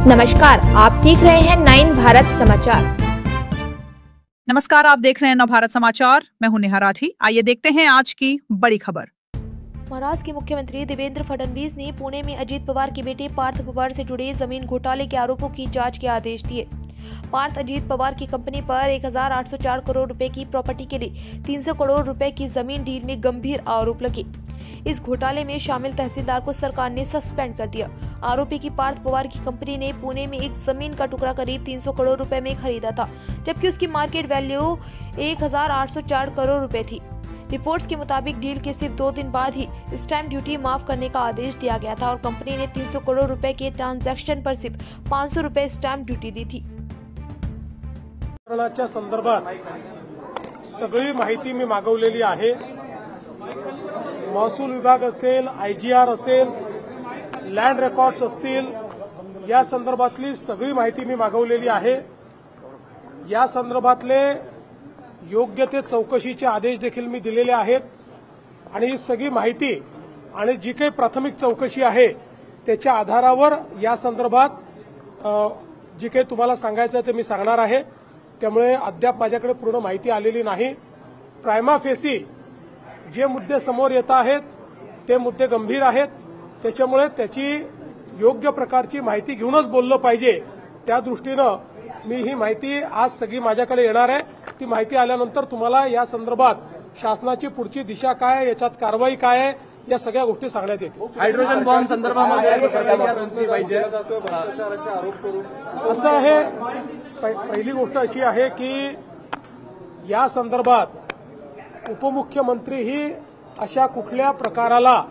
नमस्कार, आप देख रहे हैं 9 भारत समाचार। नमस्कार, आप देख रहे हैं नवभारत समाचार। मैं हूं नेहा राठी। आइए देखते हैं आज की बड़ी खबर। महाराष्ट्र के मुख्यमंत्री देवेंद्र फडणवीस ने पुणे में अजीत पवार के बेटे पार्थ पवार से जुड़े जमीन घोटाले के आरोपों की जांच के आदेश दिए। पार्थ अजीत पवार की कंपनी पर 1804 करोड़ रुपए की प्रॉपर्टी के लिए 300 करोड़ रुपए की जमीन डील में गंभीर आरोप लगे। इस घोटाले में शामिल तहसीलदार को सरकार ने सस्पेंड कर दिया। आरोपी की पार्थ पवार की कंपनी ने पुणे में एक जमीन का टुकड़ा करीब 300 करोड़ रुपए में खरीदा था, जबकि उसकी मार्केट वैल्यू 1804 करोड़ रुपए थी। रिपोर्ट्स के मुताबिक डील के सिर्फ 2 दिन बाद ही स्टैंप ड्यूटी माफ करने का आदेश दिया गया था और कंपनी ने 300 करोड़ रुपए के ट्रांजैक्शन पर सिर्फ 500 रुपए स्टैंप ड्यूटी दी थी। संदर्भात सगळी माहिती मी मागवलेली आहे। महसूल विभाग असेल, आयजीआर असेल, लँड रेकॉर्ड्स असतील, या संदर्भातली सगळी माहिती मी मागवलेली आहे। या संदर्भातले योग्य ते चौकशीचे आदेश देखील मी दिलेले आहेत आणि ही सगळी माहिती आणि जी काही प्राथमिक चौकशी आहे त्याच्या आधारावर या संदर्भात जी काही तुम्हाला सांगायचं ते मी सांगणार आहे। त्यामुळे अद्याप माझ्याकडे पूर्ण माहिती आलेली नाही। प्रायमा फेसी जे मुद्दे समोर येत आहेत ते मुद्दे गंभीर आहेत, त्याच्यामुळे त्याची योग्य प्रकारची माहिती घेऊनच बोललं पाहिजे। त्या दृष्टीनं मी ही माहिती आज सगळी माझ्याकडे येणार आहे। ती माहिती आल्यानंतर तुम्हाला या संदर्भात शासनाची पुढची दिशा काय, याच्यात कारवाई काय आहे, या सगळ्या गोष्टी सांगण्यात येतील। हायड्रोजन बॉम्ब संदर्भामध्ये असं आहे, पहिली गोष्ट अशी आहे की या संदर्भात उपमुख्यमंत्री ही अशा कुठल्या प्रकाराला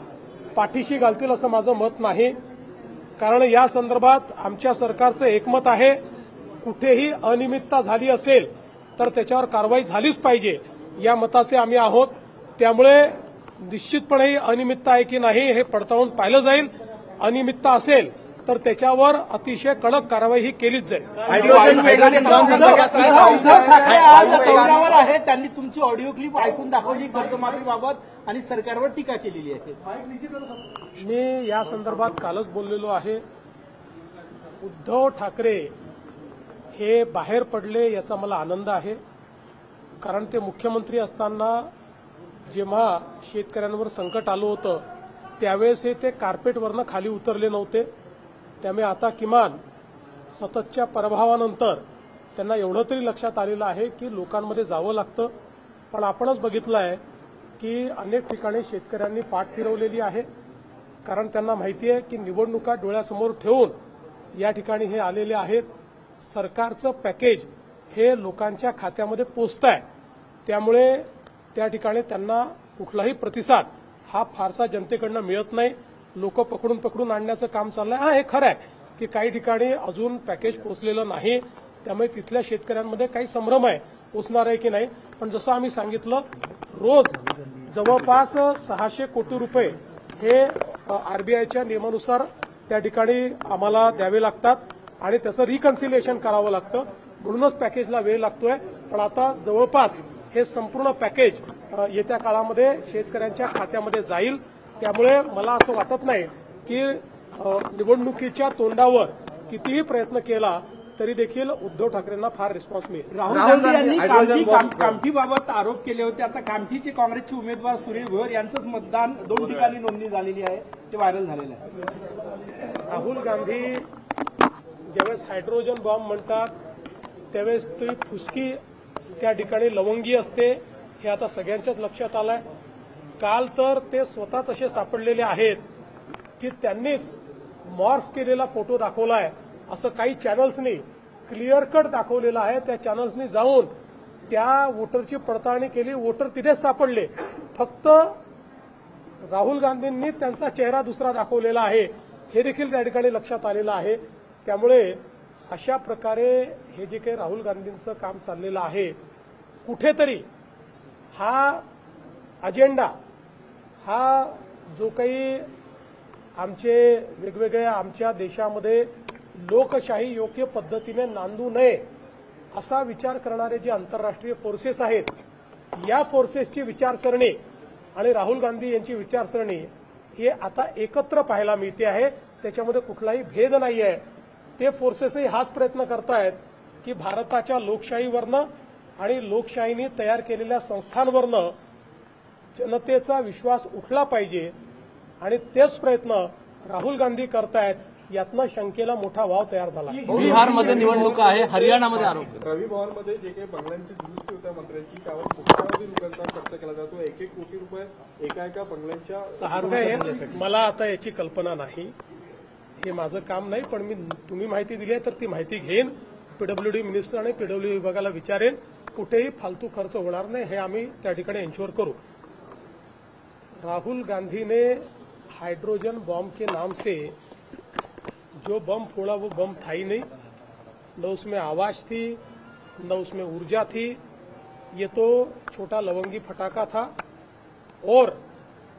पाठीशी घालतील असं माझं मत नाही। कारण या संदर्भात आमच्या सरकारचं एकमत आहे, कुठेही अनियमितता झाली असेल तर त्याच्यावर कारवाई झालीच पाहिजे, या मताचे आम्ही आहोत। त्यामुळे निश्चितपणे ही अनियमितता आहे की नाही हे पडताळून पाहिलं जाईल। अनियमितता असेल तर त्याच्यावर अतिशय कडक कारवाई ही केलीच जाईल। आहे त्यांनी तुमची ऑडिओ क्लिप ऐकून दाखवली कर्जमाफीबाबत आणि सरकारवर टीका केलेली आहे। मी या संदर्भात कालच बोललेलो आहे। उद्धव ठाकरे हे बाहेर पडले याचा मला आनंद आहे, कारण ते मुख्यमंत्री असताना जेव्हा शेतकऱ्यांवर संकट आलं होतं त्यावेळेस ते कार्पेटवरनं खाली उतरले नव्हते। त्यामुळे आता किमान सततच्या पराभवानंतर त्यांना एवढं तरी लक्षात आलेलं आहे की लोकांमध्ये जावं लागतं। पण आपणच बघितलं आहे की अनेक ठिकाणी शेतकऱ्यांनी पाठ फिरवलेली आहे, कारण त्यांना माहिती आहे की निवडणुका डोळ्यासमोर ठेवून या ठिकाणी हे आलेले आहेत। सरकारचं पॅकेज हे लोकांच्या खात्यामध्ये पोचतंय, त्यामुळे त्या ठिकाणी त्यांना कुठलाही प्रतिसाद हा फारसा जनतेकडनं मिळत नाही। लोक पकडून आणण्याचं काम चाललंय। हे खरं आहे की काही ठिकाणी अजून पॅकेज पोचलेलं नाही, त्यामुळे तिथल्या शेतकऱ्यांमध्ये काही संभ्रम आहे पोचणार आहे की नाही। पण जसं आम्ही सांगितलं, रोज जवळपास 600 कोटी रुपये हे आरबीआयच्या नियमानुसार त्या ठिकाणी आम्हाला द्यावे लागतात आणि त्याचं रिकन्सिलिएशन करावं लागतं, म्हणूनच पॅकेजला वेळ लागतोय। पण आता जवळपास हे संपूर्ण पॅकेज येत्या काळामध्ये शेतकऱ्यांच्या खात्यामध्ये जाईल। त्यामुळे मला असं वाटत नाही की निवडणुकीच्या तोंडावर कितीही प्रयत्न केला तरी देखील उद्धव ठाकरेंना फार रिस्पॉन्स मिळेल। राहुल गांधी यांनी कामठीबाबत आरोप केले होते। आता कामठीचे काँग्रेसचे उमेदवार सुनील भोयर यांचंच मतदान 2 ठिकाणी नोंदणी झालेली आहे, ते व्हायरल झालेलं आहे। राहुल गांधी ज्यावेळेस हायड्रोजन बॉम्ब म्हणतात त्यावेळेस ती फुसकी त्या ठिकाणी लवंगी असते, हे आता सगळ्यांच्याच लक्षात आलंय। काल तर ते स्वतःच असे सापडलेले आहेत की त्यांनीच मॉर्फ केलेला फोटो दाखवलाय असं काही चॅनल्सनी क्लिअर कट दाखवलेला आहे। त्या चॅनल्सनी जाऊन त्या वोटरची पडताळणी केली, वोटर तिथेच सापडले। फक्त राहुल गांधींनी त्यांचा चेहरा दुसरा दाखवलेला आहे, हे देखील त्या ठिकाणी लक्षात आलेलं आहे। त्यामुळे अशा प्रकारे हे जे काही राहुल गांधींचं काम चाललेलं आहे, कुठेतरी हा अजेंडा, हा जो काही आमचे वेगवेगळ्या आमच्या देशामध्ये लोकशाही योग्य पद्धतीने नांदू नये असा विचार करणारे जे आंतरराष्ट्रीय फोर्सेस आहेत, या फोर्सेसची विचारसरणी आणि राहुल गांधी यांची विचारसरणी हे आता एकत्र पाहायला मिळते आहे। त्याच्यामध्ये कुठलाही भेद नाही आहे। ते फोर्सेसही हाच प्रयत्न करतायत की भारताच्या लोकशाहीवरनं आणि लोकशाहीने तयार केलेल्या संस्थांवरनं जनतेचा विश्वास उठला पाहिजे आणि तेच प्रयत्न राहुल गांधी करतायत. यातनं शंकेला मोठा वाव तयार झाला. बिहारमध्ये निवडणूक आहे, हरियाणामध्ये आरोप. रवी भवनमध्ये जे काही बंगल्यांची दुरुस्ती होत्या मंत्र्यांची त्यावर कोट्यावधी रुपयांचा खर्च केला जातो. 1-1 कोटी रुपये एका बंगल्यांच्या मला आता याची कल्पना नाही. हे माझं काम नाही, पण तुम्ही माहिती दिली आहे तर ती माहिती घेईन. पीडब्ल्यूडी मिनिस्टर आणि पीडब्ल्यूडी विभागाला विचारेन. कुठेही फालतू खर्च होणार नाही हे आम्ही त्या ठिकाणी एन्श्योर करू. राहुल गांधी ने हाइड्रोजन बॉम्ब के नाम से जो बम फोड़ा वो बम था ही नहीं, न उसमें आवाज थी न उसमें ऊर्जा थी. ये तो छोटा लवंगी फटाका था. और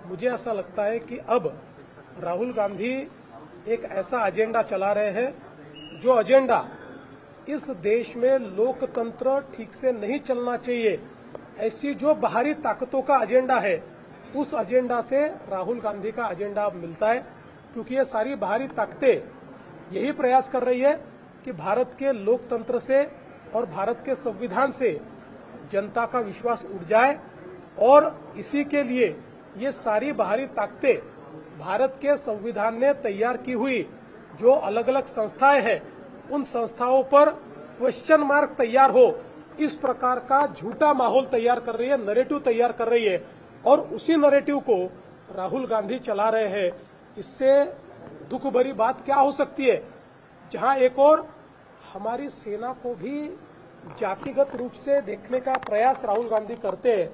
मुझे ऐसा लगता है कि अब राहुल गांधी एक ऐसा एजेंडा चला रहे हैं जो एजेंडा इस देश में लोकतंत्र ठीक से नहीं चलना चाहिए, ऐसी जो बाहरी ताकतों का एजेंडा है उस एजेंडा से राहुल गांधी का एजेंडा मिलता है. क्योंकि ये सारी बाहरी ताकतें यही प्रयास कर रही है कि भारत के लोकतंत्र से और भारत के संविधान से जनता का विश्वास उठ जाए. और इसी के लिए ये सारी बाहरी ताकतें भारत के संविधान ने तैयार की हुई जो अलग अलग संस्थाएं हैं उन संस्थाओं पर क्वेश्चन मार्क तैयार हो, इस प्रकार का झूठा माहौल तैयार कर रही है, नैरेटिव तैयार कर रही है. और उसी नैरेटिव को राहुल गांधी चला रहे हैं. इससे दुख भरी बात क्या हो सकती है, जहां एक और हमारी सेना को भी जातिगत रूप से देखने का प्रयास राहुल गांधी करते हैं.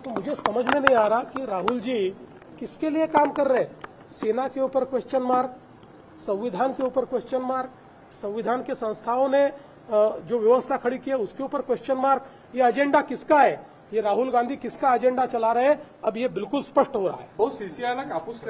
तो मुझे समझ में नहीं आ रहा कि राहुल जी किसके लिए काम कर रहे हैं. सेना के ऊपर क्वेश्चन मार्क, संविधान के ऊपर क्वेश्चन मार्क, संविधान के संस्थाओं ने जो व्यवस्था खड़ी की है उसके ऊपर क्वेश्चन मार्क. ये एजेंडा किसका है, ये राहुल गांधी किसका एजेंडा चला रहे हैं, अब ये बिल्कुल स्पष्ट हो रहा है. सीसीआयला कापूस